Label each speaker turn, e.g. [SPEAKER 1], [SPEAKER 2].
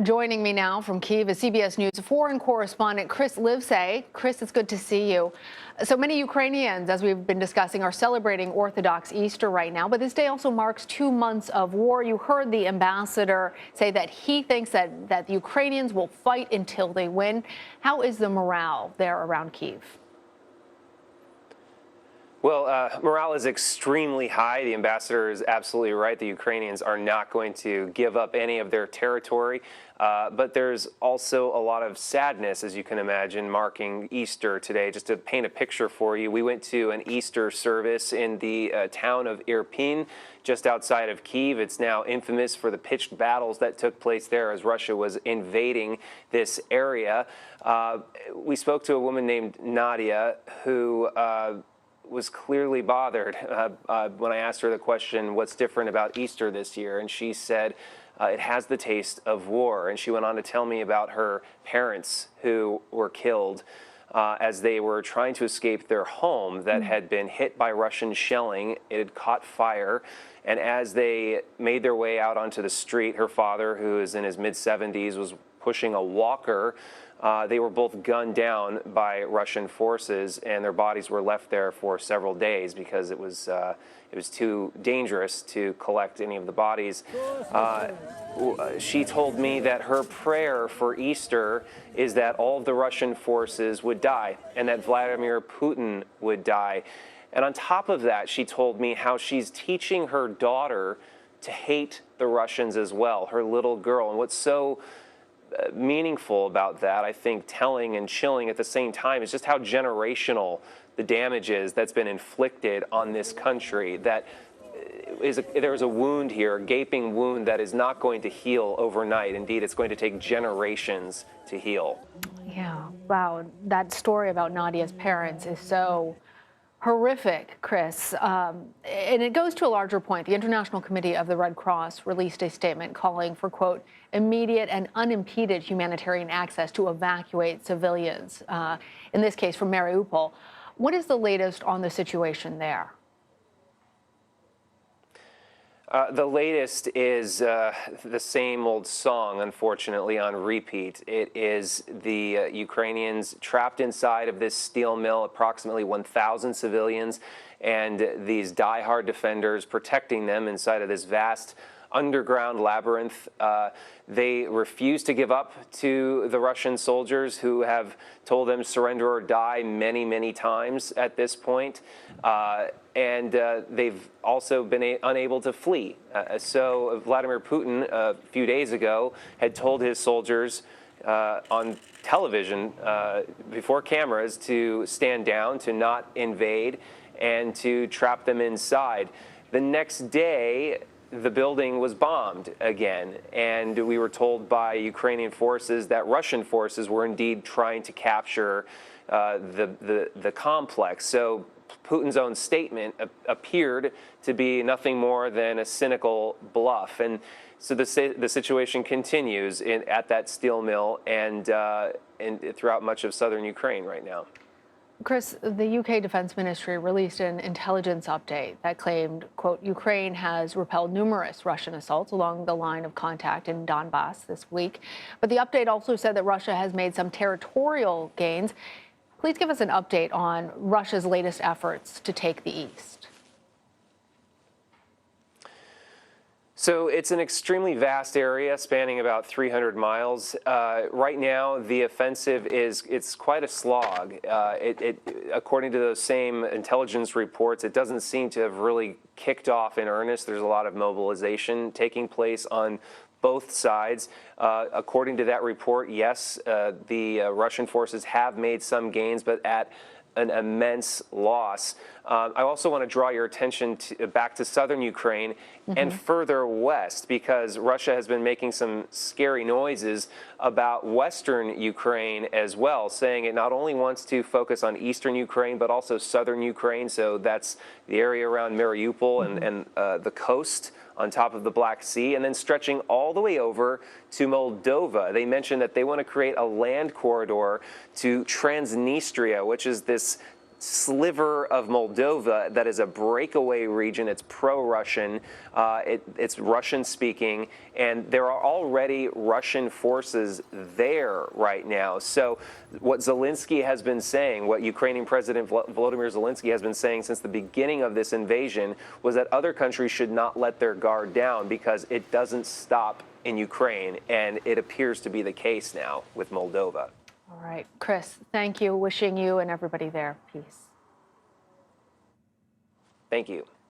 [SPEAKER 1] Joining me now from Kyiv is CBS News foreign correspondent Chris Livesay. Chris, it's good to see you. So many Ukrainians, as we've been discussing, are celebrating Orthodox Easter right now, but this day also marks 2 months of war. You heard the ambassador say that he thinks that the Ukrainians will fight until they win. How is the morale there around Kyiv?
[SPEAKER 2] Well, morale is extremely high. The ambassador is absolutely right. The Ukrainians are not going to give up any of their territory. But there's also a lot of sadness, as you can imagine, marking Easter today. Just to paint a picture for you, we went to an Easter service in the town of Irpin, just outside of Kyiv. It's now infamous for the pitched battles that took place there as Russia was invading this area. We spoke to a woman named Nadia who was clearly bothered when I asked her the question, what's different about Easter this year? And she said, it has the taste of war. And she went on to tell me about her parents who were killed as they were trying to escape their home that had been hit by Russian shelling. It had caught fire. And as they made their way out onto the street, her father, who is in his mid-70s, was pushing a walker. They were both gunned down by Russian forces, and their bodies were left there for several days because it was too dangerous to collect any of the bodies. She told me that her prayer for Easter is that all of the Russian forces would die and that Vladimir Putin would die. And on top of that, she told me how she's teaching her daughter to hate the Russians as well, her little girl. And what's so meaningful about that, I think, telling and chilling at the same time, is just how generational the damage is that's been inflicted on this country. That there's a wound here, a gaping wound that is not going to heal overnight. Indeed, it's going to take generations to heal.
[SPEAKER 1] Yeah, wow. That story about Nadia's parents is so horrific, Chris. And it goes to a larger point. The International Committee of the Red Cross released a statement calling for, quote, immediate and unimpeded humanitarian access to evacuate civilians, in this case from Mariupol. What is the latest on the situation there?
[SPEAKER 2] The latest is the same old song, unfortunately, on repeat. It is the Ukrainians trapped inside of this steel mill, approximately 1,000 civilians, and these die-hard defenders protecting them inside of this vast underground labyrinth. They refuse to give up to the Russian soldiers who have told them surrender or die many, many times at this point. And they've also been unable to flee. So Vladimir Putin, a few days ago, had told his soldiers on television, before cameras, to stand down, to not invade, and to trap them inside. The next day, the building was bombed again, and we were told by Ukrainian forces that Russian forces were indeed trying to capture the complex. So Putin's own statement appeared to be nothing more than a cynical bluff. And so the situation continues at that steel mill and throughout much of southern Ukraine right now.
[SPEAKER 1] Chris, the UK Defense Ministry released an intelligence update that claimed, quote, Ukraine has repelled numerous Russian assaults along the line of contact in Donbass this week. But the update also said that Russia has made some territorial gains. Please give us an update on Russia's latest efforts to take the east.
[SPEAKER 2] So it's an extremely vast area spanning about 300 miles. Right now, the offensive it's quite a slog. According to those same intelligence reports, it doesn't seem to have really kicked off in earnest. There's a lot of mobilization taking place on both sides. According to that report, yes, the Russian forces have made some gains, but at an immense loss. I also want to draw your attention back to southern Ukraine and further west, because Russia has been making some scary noises about western Ukraine as well, saying it not only wants to focus on eastern Ukraine, but also southern Ukraine. So that's the area around Mariupol and the coast on top of the Black Sea, and then stretching all the way over to Moldova. They mentioned that they want to create a land corridor to Transnistria, which is this sliver of Moldova that is a breakaway region. It's pro-Russian. It's Russian-speaking, and there are already Russian forces there right now. So what Zelensky has been saying, what Ukrainian President Volodymyr Zelensky has been saying since the beginning of this invasion, was that other countries should not let their guard down because it doesn't stop in Ukraine, and it appears to be the case now with Moldova.
[SPEAKER 1] All right, Chris, thank you. Wishing you and everybody there peace.
[SPEAKER 2] Thank you.